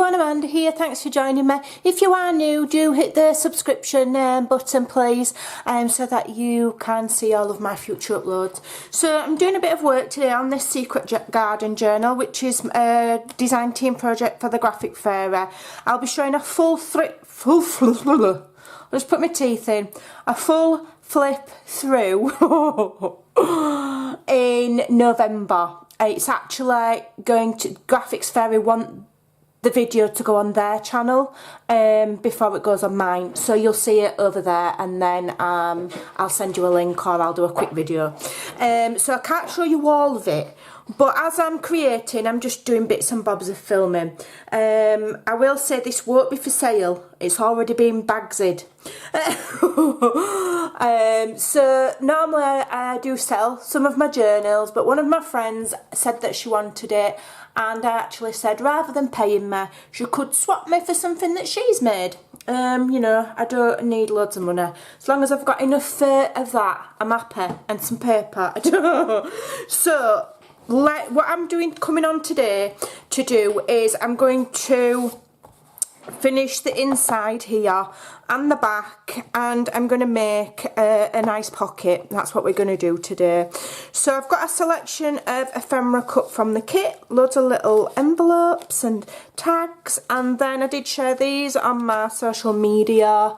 everyone, Amanda here, thanks for joining me. If you are new, do hit the subscription button please, so that you can see all of my future uploads. So I'm doing a bit of work today on this Secret Garden journal, which is a design team project for the graphic fairer. I'll be showing a full I'll just put my teeth in, a full flip through in November. It's actually going to, Graphics Fairy want the video to go on their channel before it goes on mine, so you'll see it over there, and then I'll send you a link or I'll do a quick video. So I can't show you all of it, but as I'm creating, I'm just doing bits and bobs of filming. I will say this won't be for sale, it's already been bagsed. So normally I do sell some of my journals, but one of my friends said that she wanted it, and I actually said rather than paying me, she could swap me for something that she's made. You know, I don't need loads of money. As long as I've got enough of that, I'm happy, and some paper. So what I'm doing, coming on today to do, is I'm going to finish the inside here and the back, and I'm going to make a nice pocket. That's what we're going to do today. So I've got a selection of ephemera cut from the kit, loads of little envelopes and tags, and then I did share these on my social media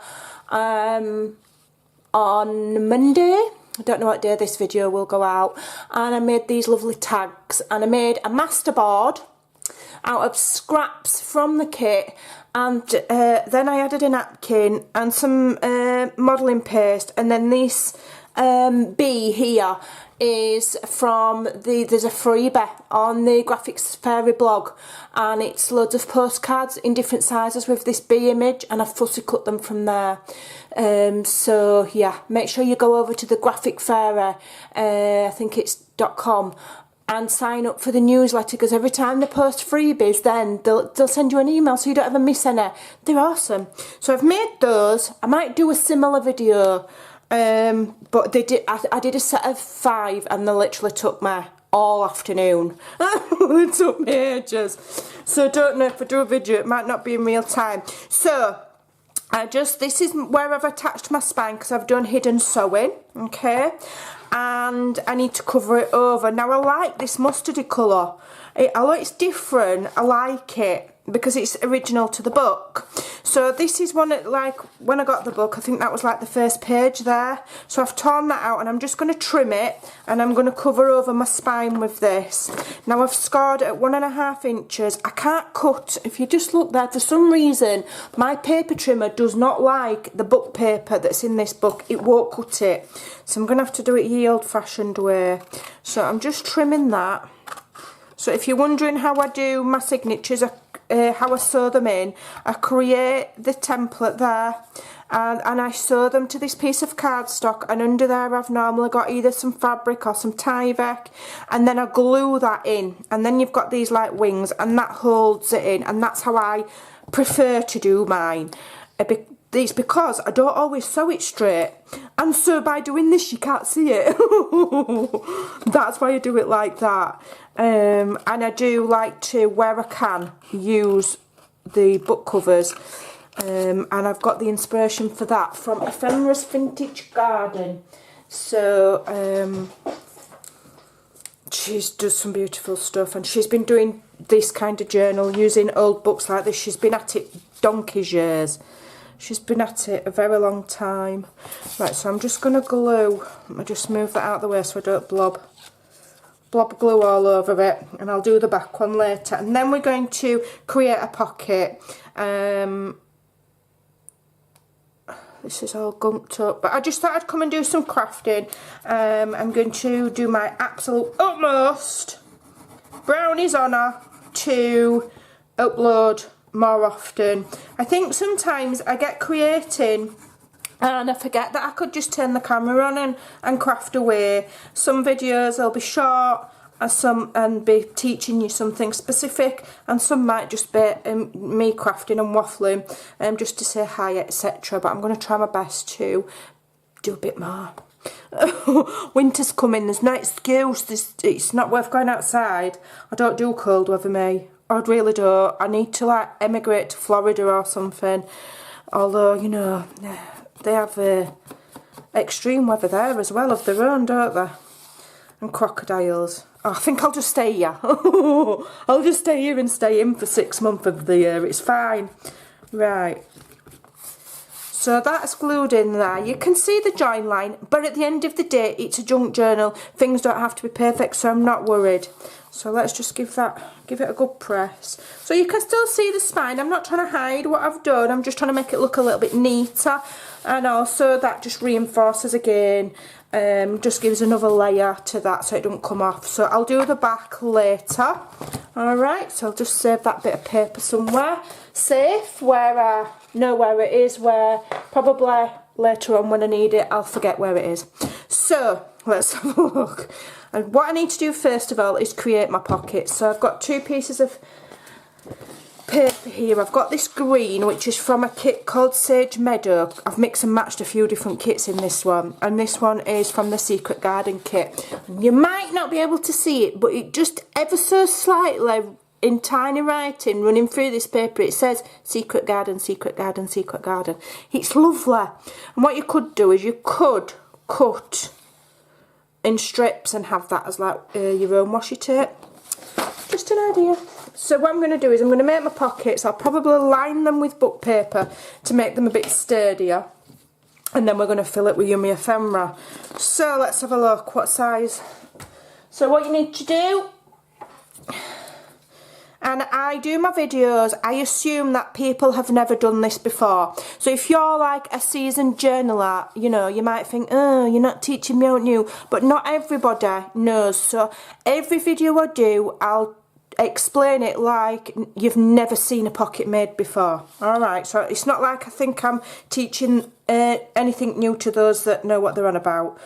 on Monday. I don't know what day this video will go out, and I made these lovely tags, and I made a master board out of scraps from the kit, and then I added a napkin and some modelling paste, and then this bee here is from there's a freebie on the Graphics Fairy blog, and it's loads of postcards in different sizes with this bee image, and I've fussy cut them from there. So yeah, make sure you go over to the Graphic Fairy, I think it's .com, and sign up for the newsletter, because every time they post freebies, then they'll send you an email so you don't ever miss any. They're awesome. So I've made those. I might do a similar video, but I did a set of 5, and they literally took me all afternoon. It took me ages. So I don't know if I do a video, it might not be in real time. So this is where I've attached my spine, because I've done hidden sewing, okay? And I need to cover it over. Now I like this mustardy colour. Although it's different, I like it because it's original to the book. So this is one, like when I got the book, I think that was like the first page there. So I've torn that out, and I'm just going to trim it, and I'm going to cover over my spine with this. Now I've scored at 1.5 inches. I can't cut, if you just look there, for some reason my paper trimmer does not like the book paper that's in this book. It won't cut it. So I'm going to have to do it the old-fashioned way. So I'm just trimming that. So if you're wondering how I do my signatures, how I sew them in, I create the template there, and I sew them to this piece of cardstock, and under there I've normally got either some fabric or some Tyvek, and then I glue that in, and then you've got these like wings, and that holds it in, and that's how I prefer to do mine. It's because I don't always sew it straight, and so by doing this you can't see it. That's why I do it like that. And I do like to, where I can, use the book covers, and I've got the inspiration for that from Ephemera's Vintage Garden. So she does some beautiful stuff, and she's been doing this kind of journal using old books like this. She's been at it donkey's years. She's been at it a very long time. Right, so I'm just going to glue. I'll just move that out of the way so I don't blob glue all over it, and I'll do the back one later. And then we're going to create a pocket. This is all gunked up, but I just thought I'd come and do some crafting. I'm going to do my absolute utmost, brownie's honour, to upload more often. I think sometimes I get creating and I forget that I could just turn the camera on and craft away. Some videos will be short, and be teaching you something specific, and some might just be me crafting and waffling, just to say hi, etc. But I'm going to try my best to do a bit more. Winter's coming, there's no excuse, it's not worth going outside. I don't do cold weather, me. I really don't. I need to like emigrate to Florida or something. Although, you know, they have extreme weather there as well of their own, don't they? And crocodiles. Oh, I think I'll just stay here. I'll just stay here and stay in for 6 months of the year. It's fine. Right. So that's glued in there. You can see the join line, but at the end of the day, it's a junk journal. Things don't have to be perfect, so I'm not worried. So let's just give it a good press. So you can still see the spine. I'm not trying to hide what I've done. I'm just trying to make it look a little bit neater. And also that just reinforces again, just gives another layer to that so it doesn't come off. So I'll do the back later. Alright, so I'll just save that bit of paper somewhere safe where I know where it is, where probably later on when I need it I'll forget where it is. So let's have a look. And what I need to do first of all is create my pockets. So I've got 2 pieces of paper here. I've got this green, which is from a kit called Sage Meadow. I've mixed and matched a few different kits in this one, and this one is from the Secret Garden kit. You might not be able to see it, but it just ever so slightly in tiny writing running through this paper, it says Secret Garden, Secret Garden, Secret Garden. It's lovely. And what you could do is you could cut in strips and have that as like your own washi tape. Just an idea. So what I'm going to do is I'm going to make my pockets. I'll probably line them with book paper to make them a bit sturdier, and then we're going to fill it with yummy ephemera. So let's have a look. What size? So what you need to do, and I do my videos, I assume that people have never done this before. So if you're like a seasoned journaler, you know, you might think, oh, you're not teaching me out new. But not everybody knows. So every video I do, I'll explain it like you've never seen a pocket made before. Alright, so it's not like I think I'm teaching anything new to those that know what they're on about.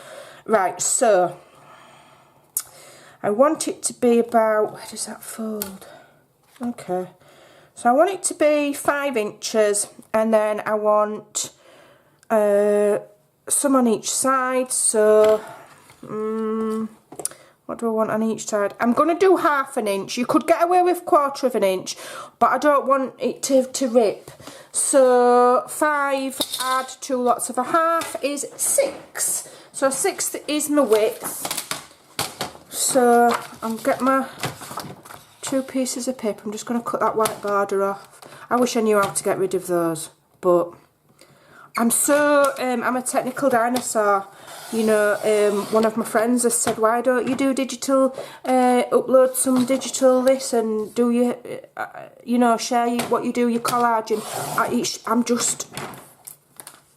Right, so I want it to be about, where does that fold? Okay, so I want it to be 5 inches, and then I want some on each side. So what do I want on each side? I'm going to do 1/2 inch. You could get away with 1/4 inch, but I don't want it to rip. So 5 add 2 lots of 1/2 is 6. So 6 is my width. So I'll get my 2 pieces of paper. I'm just going to cut that white border off. I wish I knew how to get rid of those, but I'm a technical dinosaur. You know, one of my friends has said, why don't you do digital, upload some digital this, and do you, you know, share what you do, your collage, and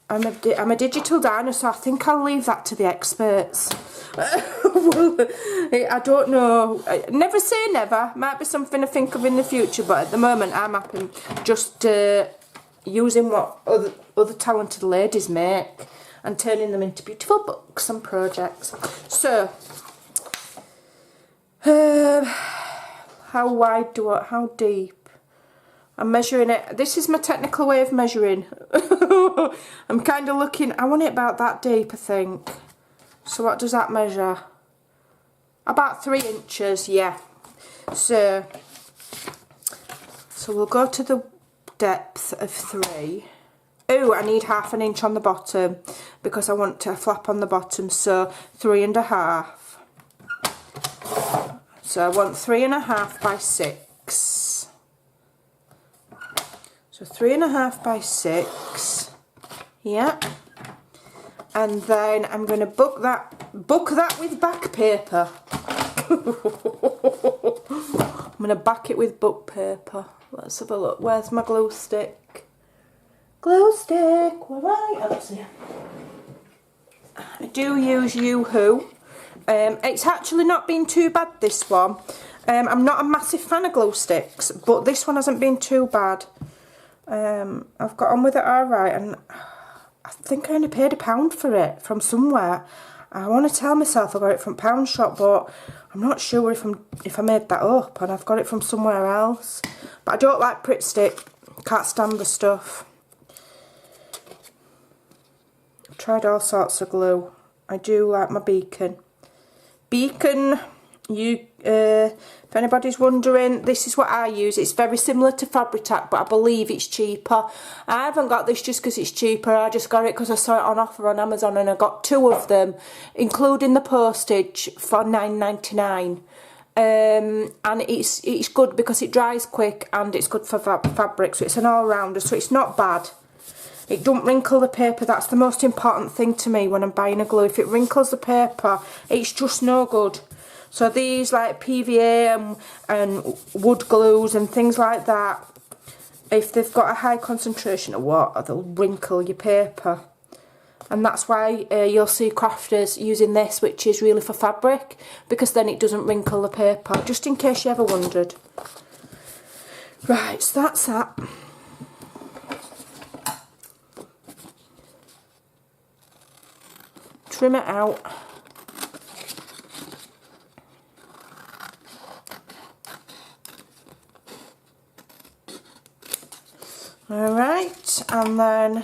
I'm a digital dinosaur. I think I'll leave that to the experts. I don't know. Never say never. Might be something I think of in the future, but at the moment I'm happy just using what other talented ladies make and turning them into beautiful books and projects. So, how deep? I'm measuring it. This is my technical way of measuring. I'm kind of looking, I want it about that deep, I think. So what does that measure? About 3 inches, yeah. So we'll go to the depth of 3. Oh, I need 1/2 inch on the bottom because I want a flap on the bottom, so 3 1/2. So I want 3 1/2 by 6. So 3 1/2 by 6. Yeah. And then I'm going to book that with back paper. I'm going to back it with book paper. Let's have a look. Where's my glue stick? Glue stick, where are you? Let's see. I do use Yoo-Hoo. It's actually not been too bad, this one. I'm not a massive fan of glue sticks, but this one hasn't been too bad. I've got on with it alright, and I think I only paid £1 for it from somewhere. I want to tell myself I got it from Pound Shop, but I'm not sure if I made that up, and I've got it from somewhere else. But I don't like Pritt Stick. Can't stand the stuff. I've tried all sorts of glue. I do like my Beacon. Beacon if anybody's wondering, this is what I use. It's very similar to Fabri-Tac, but I believe it's cheaper. I haven't got this just because it's cheaper. I just got it because I saw it on offer on Amazon, and I got 2 of them, including the postage, for £9.99. And it's good because it dries quick and it's good for fabric, so it's an all-rounder, so it's not bad. It don't wrinkle the paper. That's the most important thing to me when I'm buying a glue. If it wrinkles the paper, it's just no good. So these like PVA and wood glues and things like that, if they've got a high concentration of water, they'll wrinkle your paper. And that's why you'll see crafters using this, which is really for fabric, because then it doesn't wrinkle the paper, just in case you ever wondered. Right, so that's that. Trim it out. Alright, and then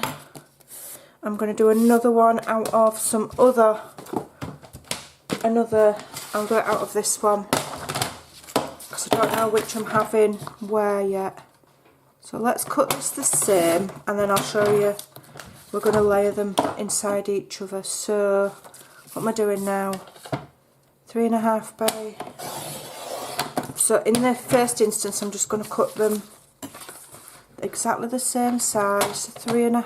I'm going to do another one out of some other, I'll do it out of this one, because I don't know which I'm having where yet. So let's cut this the same, and then I'll show you. We're going to layer them inside each other. So what am I doing now? 3.5 by... So in the first instance I'm just going to cut them exactly the same size. 3.5...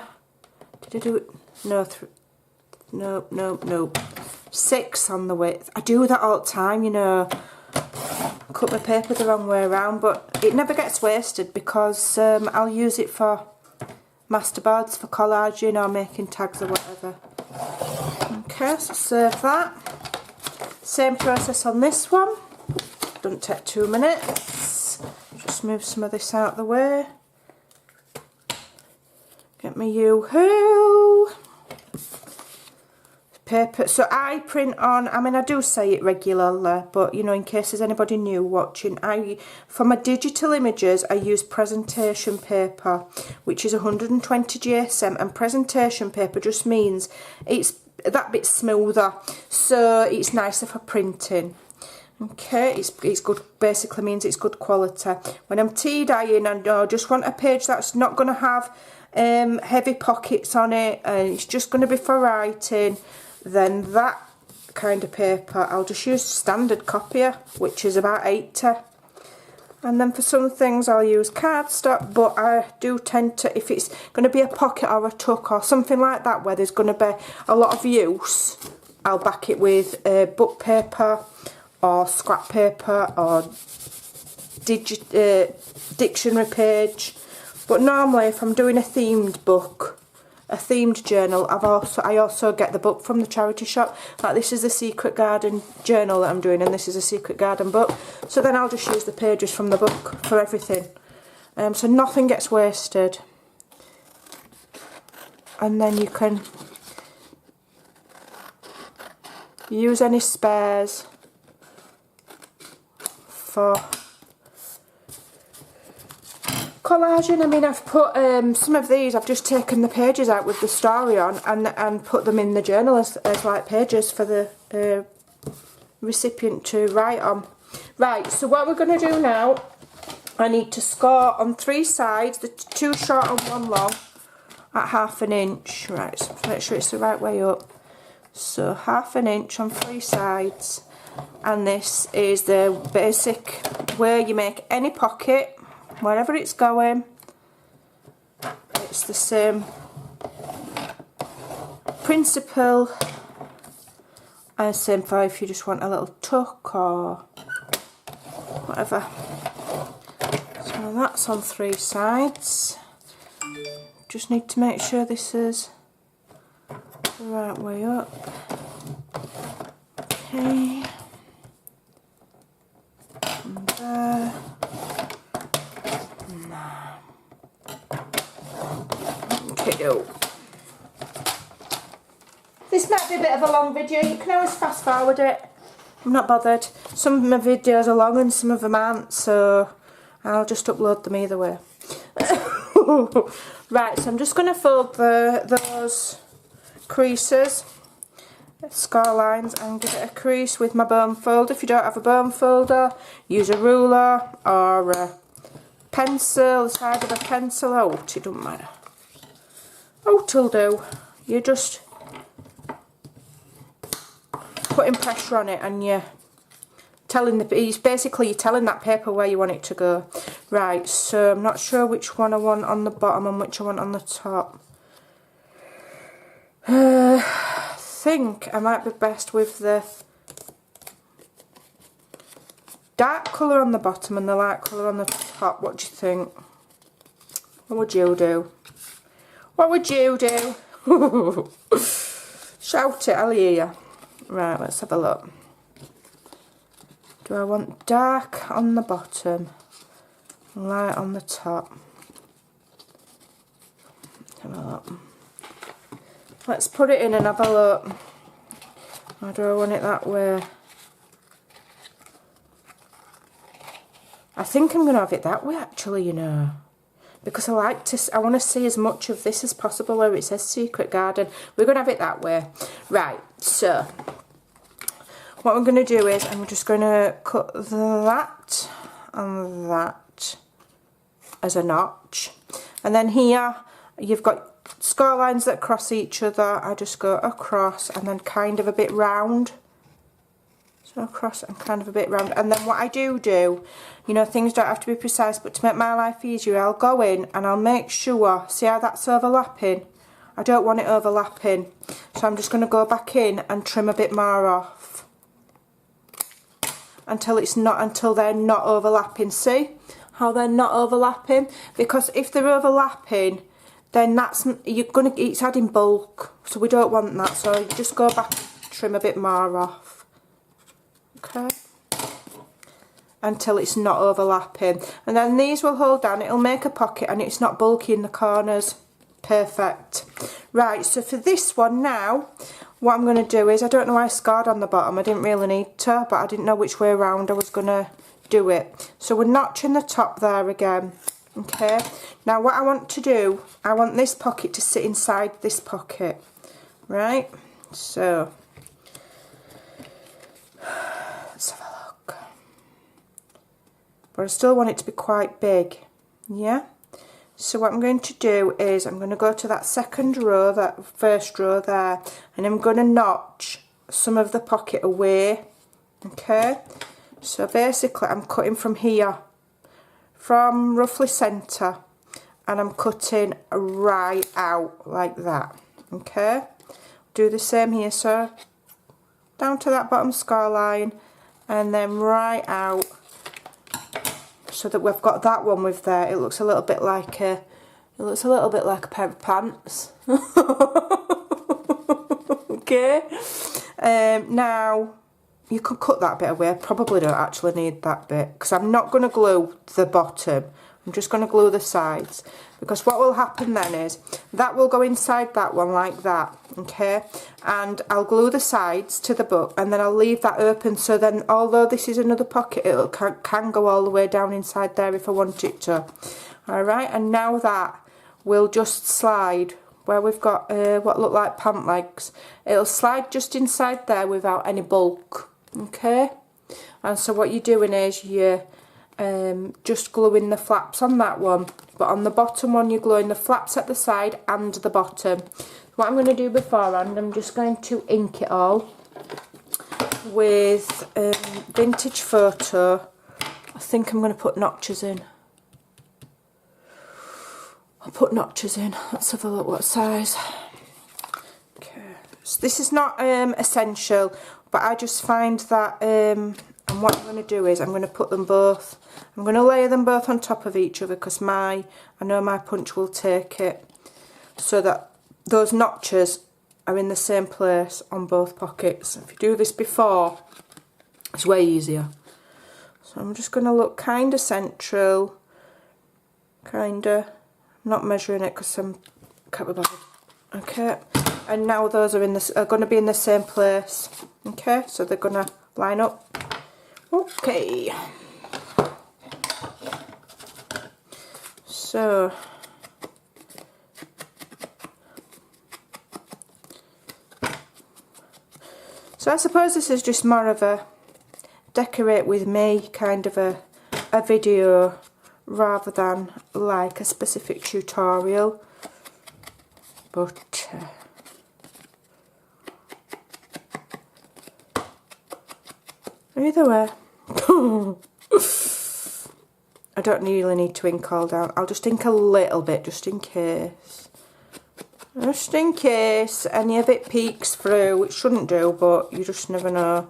Did I do it? No, no. 6 on the width. I do that all the time, you know. Cut my paper the wrong way around, but it never gets wasted because I'll use it for masterboards, for collaging or making tags or whatever. Okay, so save that. Same process on this one. Doesn't take 2 minutes. Just move some of this out of the way. Get my yoo-hoo paper. So I print on, I mean I do say it regularly, but you know, in case there's anybody new watching, for my digital images I use presentation paper, which is 120 GSM, and presentation paper just means it's that bit smoother, so it's nicer for printing. Okay, it's good, basically means it's good quality. When I'm tea dyeing and I just want a page that's not going to have heavy pockets on it, and it's just going to be for writing, then that kind of paper I'll just use standard copier, which is about 80. And then for some things I'll use cardstock, but I do tend to, if it's going to be a pocket or a tuck or something like that where there's going to be a lot of use, I'll back it with book paper or scrap paper or dictionary page. But normally if I'm doing a themed book, a themed journal, I also get the book from the charity shop. Like this is the Secret Garden journal that I'm doing, and this is a Secret Garden book. So then I'll just use the pages from the book for everything. So nothing gets wasted. And then you can use any spares for collaging. I mean, I've put some of these, I've just taken the pages out with the story on and put them in the journal as like pages for the recipient to write on. Right, so what we're going to do now, I need to score on 3 sides, the 2 short and 1 long, at 1/2 inch. Right, so make sure it's the right way up. So 1/2 inch on 3 sides, and this is the basic way you make any pocket. Wherever it's going, it's the same principle, and same for if you just want a little tuck or whatever. So that's on 3 sides. Just need to make sure this is the right way up. Okay. And there. Okay. This might be a bit of a long video. You can always fast forward it. I'm not bothered. Some of my videos are long and some of them aren't, so I'll just upload them either way. Right, so I'm just going to fold those creases score lines and give it a crease with my bone folder. If you don't have a bone folder, use a ruler or a pencil, the side of a pencil, out, it doesn't matter. Out'll do. You're just putting pressure on it and you're telling you're telling that paper where you want it to go. Right, so I'm not sure which one I want on the bottom and which I want on the top. I think I might be best with the dark colour on the bottom and the light colour on the top. What do you think? What would you do? What would you do? Shout it, I'll hear you. Right, let's have a look. Do I want dark on the bottom, light on the top? Have a look. Let's put it in and have a look. Or do I want it that way? I think I'm going to have it that way actually, you know. Because I want to see as much of this as possible where it says Secret Garden. We're going to have it that way. Right, so what I'm going to do is I'm just going to cut that and that as a notch. And then here you've got score lines that cross each other. I just go across and then kind of a bit round. So across and kind of a bit round. And then what I do, you know, things don't have to be precise, but to make my life easier, I'll go in and I'll make sure, see how that's overlapping? I don't want it overlapping. So I'm just going to go back in and trim a bit more off. Until they're not overlapping. See how they're not overlapping? Because if they're overlapping, then it's adding bulk. So we don't want that. So you just go back and trim a bit more off. Okay, until it's not overlapping, and then these will hold down, it'll make a pocket and it's not bulky in the corners. Perfect. Right, so for this one now, what I'm going to do is, I don't know why I scored on the bottom, I didn't really need to, but I didn't know which way around I was going to do it. So we're notching the top there again. Okay, now what I want to do, I want this pocket to sit inside this pocket. Right, so let's have a look. But I still want it to be quite big. Yeah? So what I'm going to do is I'm going to go to that second row, that first row there, and I'm going to notch some of the pocket away. Okay? So basically I'm cutting from here, from roughly centre, and I'm cutting right out like that. Okay? Do the same here, so down to that bottom score line, and then right out, so that we've got that one with there. It looks a little bit like a pair of pants. Okay. Now you could cut that bit away. I probably don't actually need that bit because I'm not going to glue the bottom. I'm just going to glue the sides, because what will happen then is that will go inside that one like that, okay, and I'll glue the sides to the book and then I'll leave that open, so then although this is another pocket, it can go all the way down inside there if I want it to. Alright, and now that will just slide where we've got what look like pant legs. It'll slide just inside there without any bulk, okay, and so what you're doing is you're just gluing the flaps on that one, but on the bottom one you're gluing the flaps at the side and the bottom. What I'm going to do beforehand, I'm just going to ink it all with vintage photo. I think I'm going to put notches in. I'll put notches in. Let's have a look what size. Okay, so this is not essential, but I just find that and what I'm going to do is I'm going to put them both, I'm going to layer them both on top of each other, because I know my punch will take it, so that those notches are in the same place on both pockets. If you do this before, it's way easier. So I'm just going to look kind of central, kind of, not measuring it because I can't be bothered. Okay, and now those are going to be in the same place. Okay, so they're going to line up. Okay, so So I suppose this is just more of a decorate with me kind of a video rather than like a specific tutorial. But either way, I don't really need to ink all down. I'll just ink a little bit just in case. Just in case any of it peeks through, which shouldn't do, but you just never know.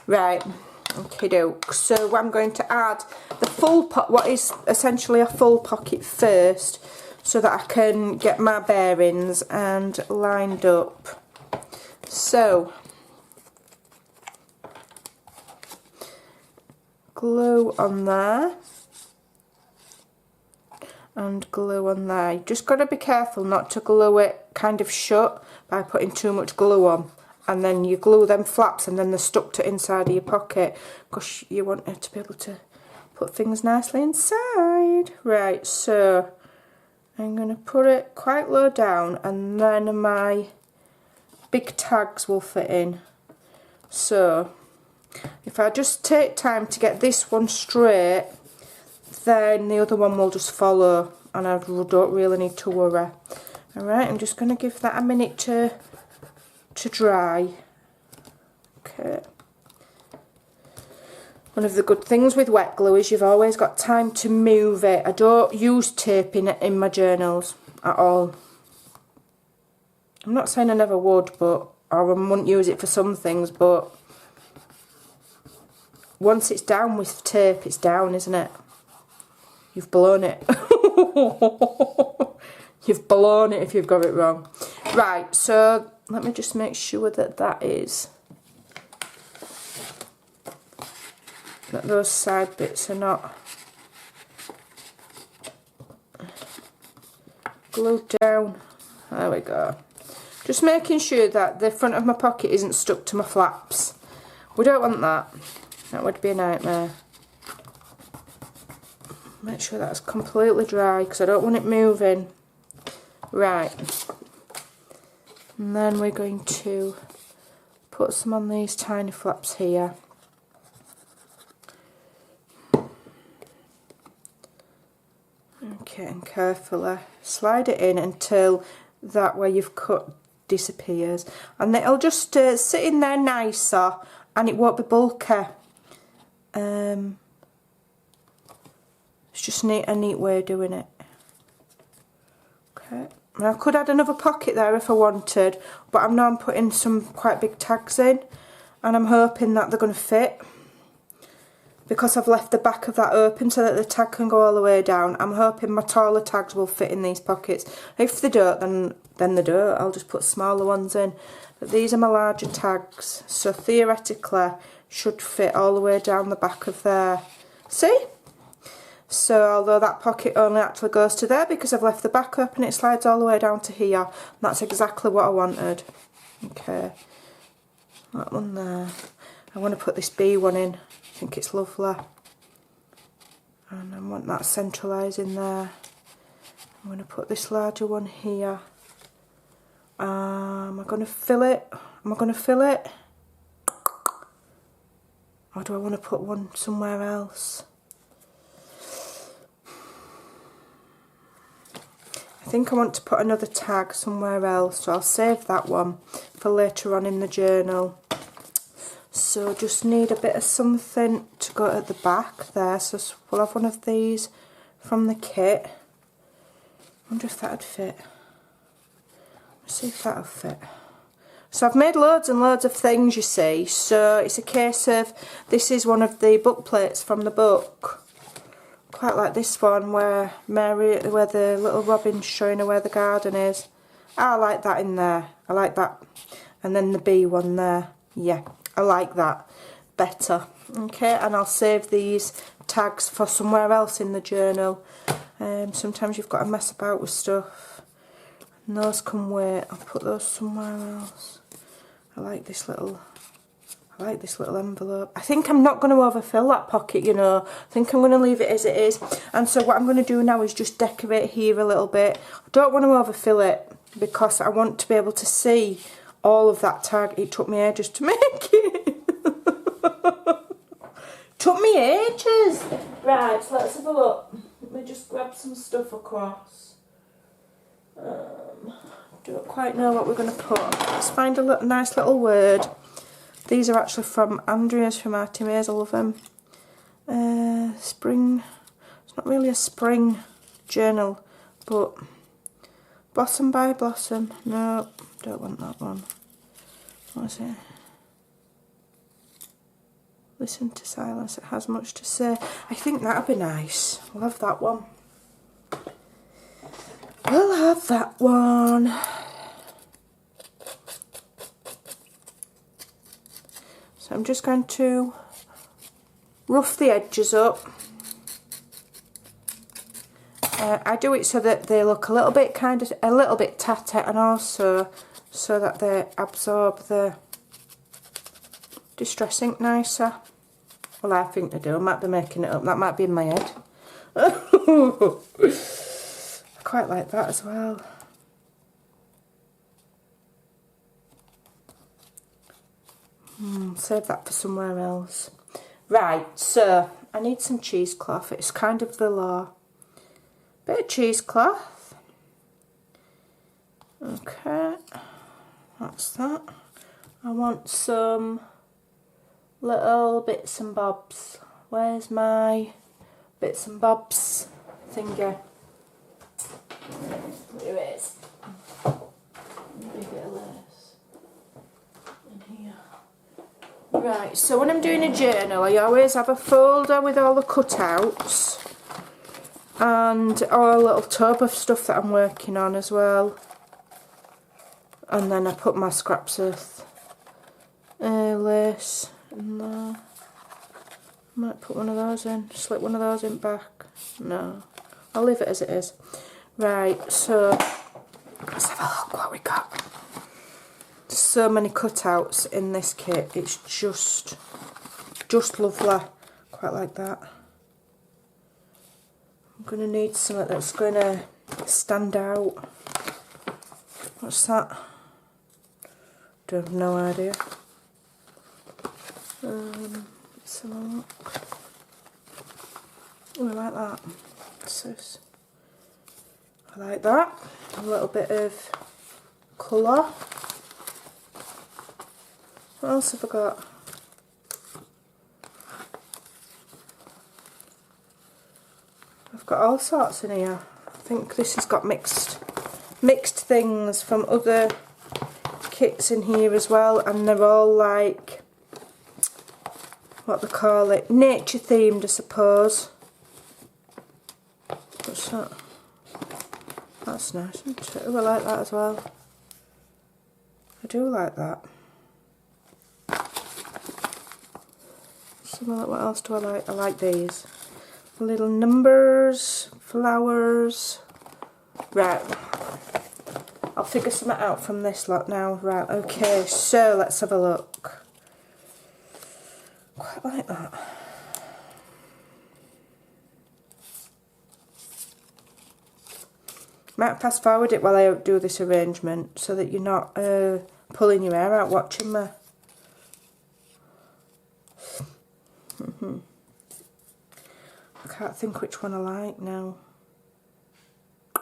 Right, okay doke. So I'm going to add the full what is essentially a full pocket first, so that I can get my bearings and lined up. So glue on there and glue on there. You just got to be careful not to glue it kind of shut by putting too much glue on, and then you glue them flaps and then they're stuck to inside of your pocket, because you want it to be able to put things nicely inside. Right, so I'm going to put it quite low down and then my big tags will fit in. So if I just take time to get this one straight, then the other one will just follow and I don't really need to worry. Alright, I'm just going to give that a minute to dry. Okay. One of the good things with wet glue is you've always got time to move it. I don't use tape in my journals at all. I'm not saying I never would, but or I wouldn't use it for some things, but once it's down with tape, it's down, isn't it? You've blown it. You've blown it if you've got it wrong. Right, so let me just make sure that that those side bits are not glued down. There we go. Just making sure that the front of my pocket isn't stuck to my flaps. We don't want that. That would be a nightmare. Make sure that's completely dry because I don't want it moving. Right. And then we're going to put some on these tiny flaps here. Okay, and carefully slide it in until that where you've cut disappears, and it'll just sit in there nicer and it won't be bulky. It's just a neat way of doing it. Okay, and I could add another pocket there if I wanted, but I know I'm putting some quite big tags in and I'm hoping that they're going to fit, because I've left the back of that open so that the tag can go all the way down. I'm hoping my taller tags will fit in these pockets. If they don't, then they don't. I'll just put smaller ones in. But these are my larger tags, so theoretically should fit all the way down the back of there. See? So although that pocket only actually goes to there because I've left the back open, it slides all the way down to here. And that's exactly what I wanted. Okay, that one there. I want to put this B one in. I think it's lovely, and I want that centralising there. I'm going to put this larger one here. Am I going to fill it? Am I going to fill it? Or do I want to put one somewhere else? I think I want to put another tag somewhere else, so I'll save that one for later on in the journal. So just need a bit of something to go at the back there. So we'll have one of these from the kit. I wonder if that'd fit. Let's see if that'll fit. So I've made loads and loads of things, you see. So it's a case of, this is one of the book plates from the book. Quite like this one where where the little robin's showing her where the garden is. I like that in there. I like that. And then the B one there. Yeah. I like that better. Okay, and I'll save these tags for somewhere else in the journal. Sometimes you've got to mess about with stuff, and those can wait. I'll put those somewhere else. I like this little envelope. I think I'm not going to overfill that pocket, you know. I think I'm going to leave it as it is. And so what I'm going to do now is just decorate here a little bit. I don't want to overfill it because I want to be able to see all of that tag. It took me ages to make it. Took me ages. Right, so let's have a look. Let me just grab some stuff across. Don't quite know what we're going to put. Let's find a nice little word. These are actually from Andrea's from Artie Mays. I love them. Spring. It's not really a spring journal, but Blossom by Blossom. No, don't want that one. What is it? Listen to silence. It has much to say. I think that'd be nice. We'll have that one. We'll have that one. So I'm just going to rough the edges up. I do it so that they look a little bit tatty, and also so that they absorb the distress ink nicer. Well, I think they do. I might be making it up. That might be in my head. I quite like that as well. Save that for somewhere else. Right, so I need some cheesecloth. It's kind of the law. Bit of cheesecloth. Okay, that's that. I want some little bits and bobs. Where's my bits and bobs thingy? Here it is. Maybe a bit of lace in here. Right, so when I'm doing a journal, I always have a folder with all the cutouts and a little tub of stuff that I'm working on as well. And then I put my scraps of lace in there. Might put one of those in, slip one of those in back. No, I'll leave it as it is. Right, so let's have a look what we got. So many cutouts in this kit. It's just lovely. Quite like that. I'm going to need something that's going to stand out. What's that? Don't have no idea. Let's have a look. Oh, I like that. What's this? I like that. A little bit of colour. What else have I got? I've got all sorts in here. I think this has got mixed things from other kits in here as well, and they're all like, what they call it, nature themed, I suppose. What's that? That's nice, isn't it? Oh, I like that as well. I do like that. What else do I like? I like these. Little numbers, flowers. Right. I'll figure something out from this lot now. Right, okay, so let's have a look. Quite like that. Might fast forward it while I do this arrangement so that you're not pulling your hair out watching me. I can't think which one I like now. I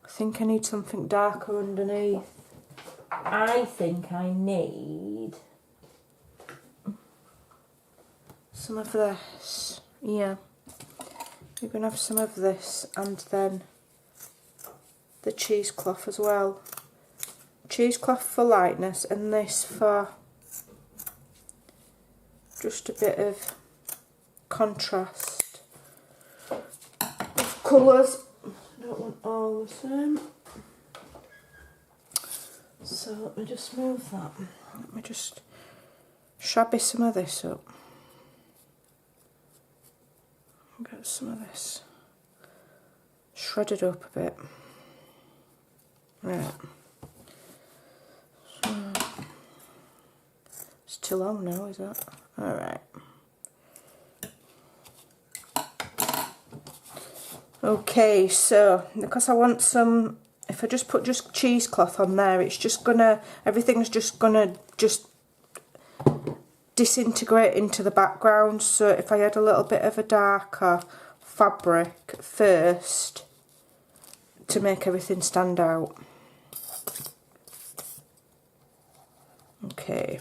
think I need something darker underneath. I think I need some of this. Yeah. You're going to have some of this and then the cheesecloth as well. Cheesecloth for lightness and this for just a bit of contrast of colours. I don't want all the same. So let me just move that. Let me just shabby some of this up. Get some of this shredded up a bit. Right. So, it's too long now, is that? Alright. Okay, so because I want some if I just put just cheesecloth on there, it's just gonna, everything's just gonna disintegrate into the background. So if I had a little bit of a darker fabric first to make everything stand out. Okay,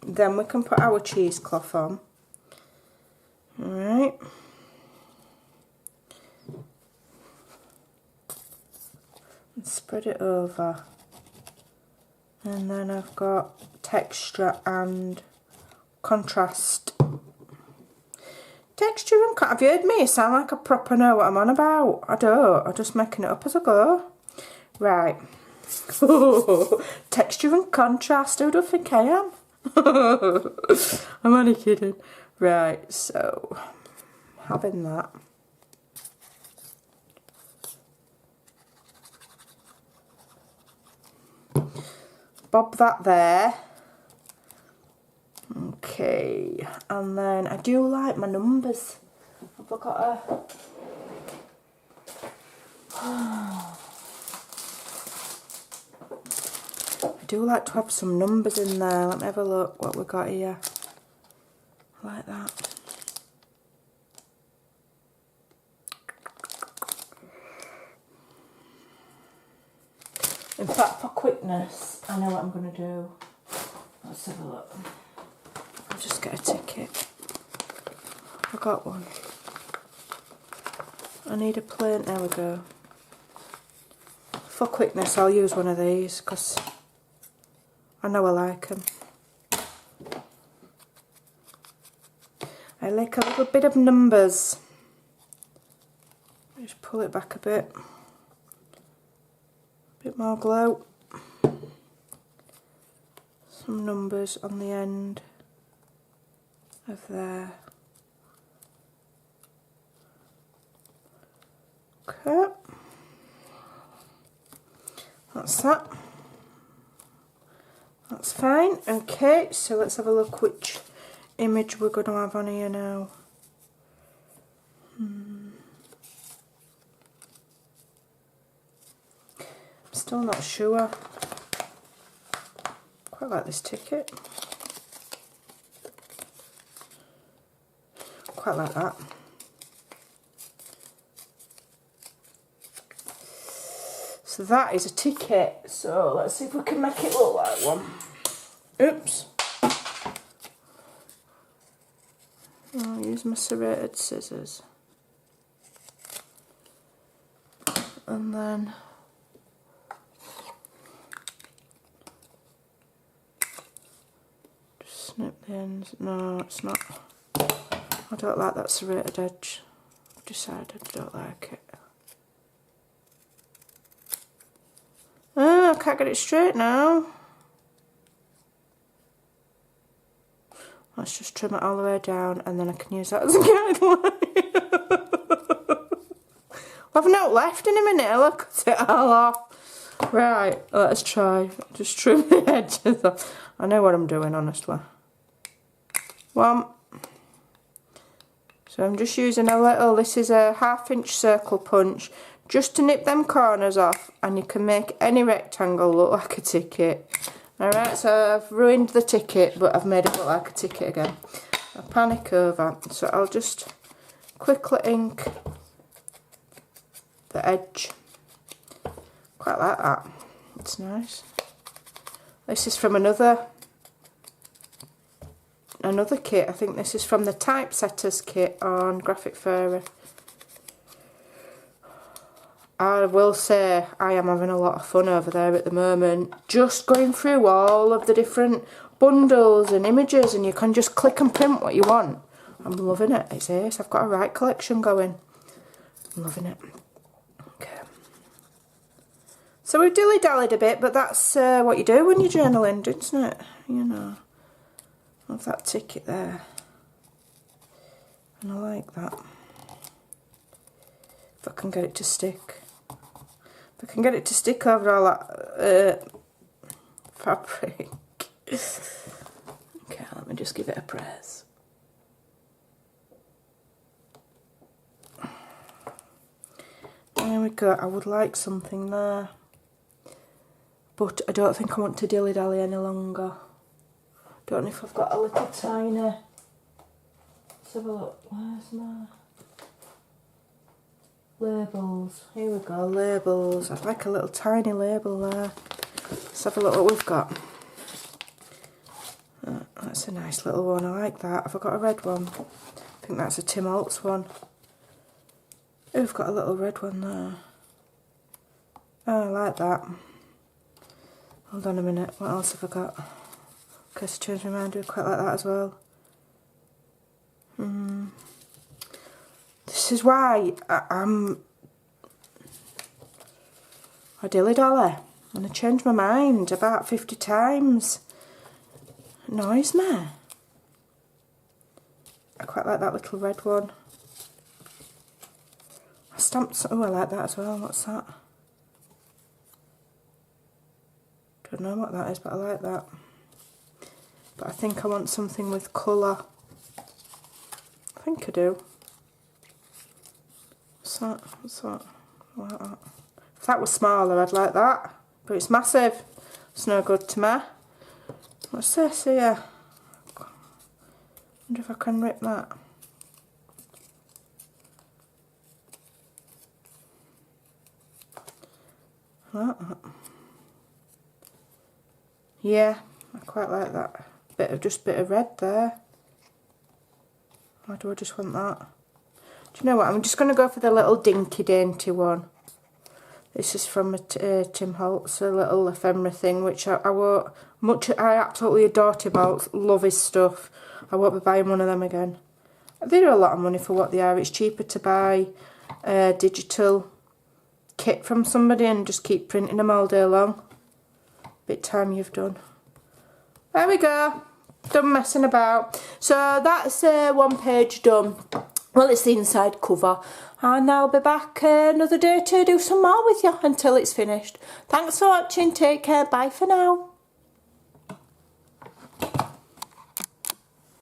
then we can put our cheesecloth on. Alright. And spread it over. And then I've got texture and contrast. Texture and have you heard me? I sound like I proper know what I'm on about. I don't. I'm just making it up as I go. Right. Texture and contrast. Who do I think I am? I'm only kidding. Right, so having that. Bob that there. Okay, and then I do like my numbers. I've got a I do like to have some numbers in there. Let me have a look what we got here. Like that. In fact, for quickness, I know what I'm going to do. Let's have a look. I'll just get a ticket. I got one. I need a plain, there we go. For quickness, I'll use one of these because I know I like them. I like a little bit of numbers. Just pull it back a bit. Bit more glow. Some numbers on the end of there. Okay. That's that. That's fine. Okay, so let's have a look which image we're going to have on here now. Still not sure. Quite like this ticket. Quite like that. So that is a ticket. So let's see if we can make it look like one. Oops. I'll use my serrated scissors. And then snip the ends. No, it's not. I don't like that serrated edge. I've decided I don't like it. Oh, I can't get it straight now. Let's just trim it all the way down and then I can use that as a guideline. I've no left in a minute. I'll cut it all off. Right, let's try. Just trim the edges off. I know what I'm doing, honestly. One. So I'm just using a little, this is a 1/2 inch circle punch, just to nip them corners off, and you can make any rectangle look like a ticket. Alright, so I've ruined the ticket, but I've made it look like a ticket again. I panic over, so I'll just quickly ink the edge. Quite like that. It's nice. This is from another kit. I think this is from the Typesetters kit on Graphic Fairy. I will say I am having a lot of fun over there at the moment, just going through all of the different bundles and images, and you can just click and print what you want. I'm loving it. It's ace. I've got a right collection going. I'm loving it. Okay. So we've dilly-dallied a bit, but that's what you do when you're journaling, isn't it? You know. Love that ticket there. And I like that. If I can get it to stick. If I can get it to stick over all that fabric. Okay, let me just give it a press. There we go. I would like something there. but I don't think I want to dilly-dally any longer. Don't know if I've got a little tiny... Let's have a look. Where's my... labels? Here we go, labels. I'd like a little tiny label there. Let's have a look what we've got. That's a nice little one, I like that. Have I got a red one? I think that's a Tim Holtz one. Oh, we've got a little red one there. Oh, I like that. Hold on a minute, what else have I got? In case I change my mind, I quite like that as well. This is why I dilly-dally and I change my mind about 50 times. It annoys me. I quite like that little red one. I stamped, oh I like that as well, what's that? Don't know what that is, but I like that. But I think I want something with colour. I think I do. What's that? What's that? I like that. If that was smaller, I'd like that. But it's massive. It's no good to me. What's this here? I wonder if I can rip that. Like that. Yeah, I quite like that. Just bit of red there. Or do I just want that? Do you know what? I'm just going to go for the little dinky dainty one. This is from a Tim Holtz, a little ephemera thing, which I won't I absolutely adore Tim Holtz, love his stuff. I won't be buying one of them again. They're a lot of money for what they are. It's cheaper to buy a digital kit from somebody and just keep printing them all day long. Bit time you've done. There we go. Done messing about. So that's one page done. Well, it's the inside cover. And I'll be back another day to do some more with you until it's finished. Thanks for watching. Take care. Bye for now.